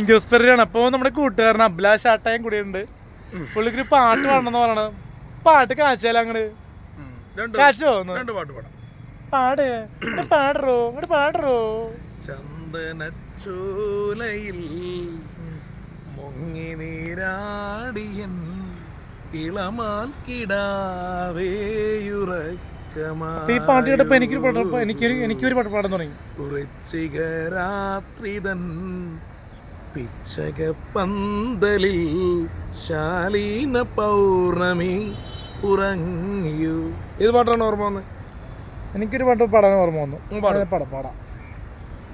ജോസ് പെരയാണ്. അപ്പോൾ നമ്മുടെ കൂട്ടുകാരൻ അഭിലാഷ് ആട്ടായം കൂടിയുണ്ട്. പുള്ളിക്ക് പാട്ട് പാടണമെന്ന് പറയണത്. പാട്ട് കാച്ചാലോ അങ്ങട് കാച്ചോ പാട് പാടറോ അങ്ങോട്ട് പാടറോ. ചന്ദനച്ചോലയിൽ മുങ്ങി നീരാടിയൻ ഇളമാൻ കിടാവേയുറക്കമായി. ഈ പാട്ട് കേട്ടപ്പോ എനിക്കൊരു പാട്ട് പാടാൻ തുടങ്ങി. ഉറച്ചികരാത്രിതൻ പിച്ചകപ്പന്തലിൽ ശാലീന പൗർണമി ഉറങ്ങിയു. ഇത് പാട്ടാണ് ഓർമ്മ വന്നത്. എനിക്കൊരു പാട്ട് പാടാൻ ഓർമ്മ വന്നു. പാടാം.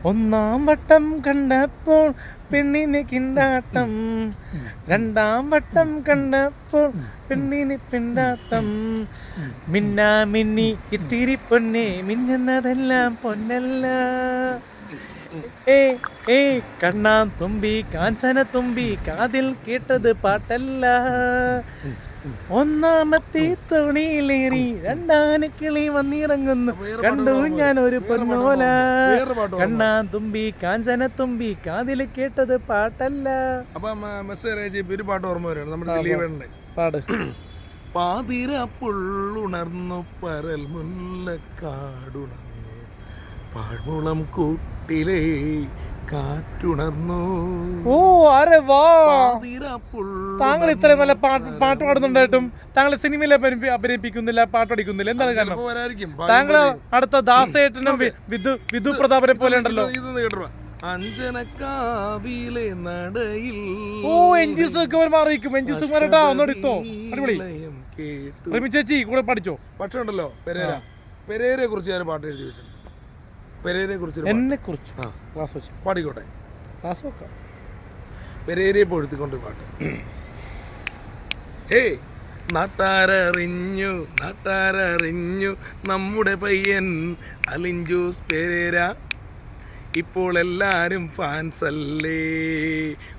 ഒന്നാം വട്ടം കണ്ടപ്പോൾ പെണ്ണിന് കിണ്ടാട്ടം, രണ്ടാം വട്ടം കണ്ടപ്പോൾ പെണ്ണിന് പിണ്ടാട്ടം. മിന്നാ മിന്നി ഇത്തിരി പൊന്നെ, മിന്നുന്നതെല്ലാം പൊന്നല്ല. കണ്ണാൻ തുമ്പി കാഞ്ചന തുമ്പി കാതിൽ കേട്ടത് പാട്ടല്ല. ഒന്നാമത്തെ തോണിയിലേറി രണ്ടാന കിളി വന്നിറങ്ങുന്നു, കണ്ടു ഞാൻ ഒരു പൊന്നോല. കണ്ണാൻ തുമ്പി കാഞ്ചന തുമ്പി കാതിൽ കേട്ടത് പാട്ടല്ല. ഒരു പാട്ട് ഓർമ്മ വരികയാണ് നമ്മുടെ പാട്. പാതിര പുള്ളുണർന്നു പരൽ മുല്ലക്കാടുണർന്നു, പാഴ്മുളം കൂട്ടിലേ കാറ്റുണർന്നു. ഓ അരെ വാ, താങ്കൾ ഇത്രയും നല്ല പാട്ട് പാടുന്നുണ്ടായിട്ടും താങ്കൾ സിനിമയിൽ അഭിനയിപ്പിക്കുന്നില്ല, പാട്ട് പഠിക്കുന്നില്ല, എന്താണ് കാരണം? താങ്കൾ അടുത്ത ദാസേട്ടനും വിധു പ്രതാപനെ പോലെ ഉണ്ടല്ലോ. അഞ്ജനക്കാവിലെ നടയിൽ എൻജി സുകുമാർ മാറിയിരിക്കും. എൻജി സുകുമാരേട്ടാ ഒന്നെടുത്തോ, അടിപൊളി. റിമി ചേച്ചി കൂടെ പഠിച്ചോ? പക്ഷെ ഉണ്ടല്ലോ പെരേരയെ കുറിച്ച് ഞാൻ പാട്ട് എഴുതി വെച്ചിട്ടുണ്ട്. പെരേരയെ കുറിച്ച് പാടിക്കോട്ടെ. പെരേരയെ പൊഴുത്തിക്കൊണ്ട് പാട്ട്. നാട്ടാരറിഞ്ഞു നമ്മുടെ പയ്യൻ അലിൻ ജോസ് പെരേര. ഇപ്പോൾ എല്ലാരും ഫാൻസ് അല്ലേ,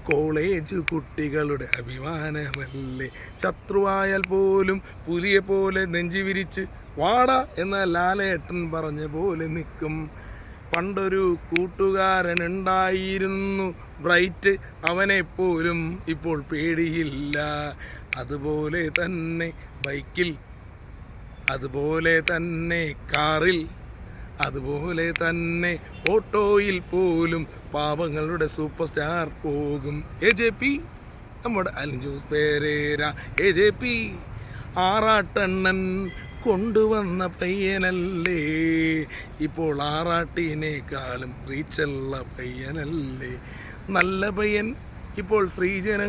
കോളേജ് കുട്ടികളുടെ അഭിമാനമല്ലേ. ശത്രുവായാൽ പോലും പുലിയെ പോലെ നെഞ്ചി വിരിച്ച് വാടാ എന്ന ലാലേട്ടൻ പറഞ്ഞ പോലെ നിൽക്കും. പണ്ടൊരു കൂട്ടുകാരനുണ്ടായിരുന്നു ബ്രൈറ്റ്, അവനെപ്പോലും ഇപ്പോൾ പേടിയില്ല. അതുപോലെ തന്നെ ബൈക്കിൽ, അതുപോലെ തന്നെ കാറിൽ, അതുപോലെ തന്നെ ഓട്ടോയിൽ പോലും പാവങ്ങളുടെ സൂപ്പർ സ്റ്റാർ പോകും. AJP നമ്മുടെ അലിൻ ജോസ് പെരേര. AJP ആറാട്ടണ്ണൻ കൊണ്ടുവന്ന പയ്യനല്ലേ, ഇപ്പോൾ ആറാട്ടിനേക്കാളും റീച്ചുള്ള പയ്യനല്ലേ. നല്ല പയ്യൻ ഇപ്പോൾ ശ്രീജന.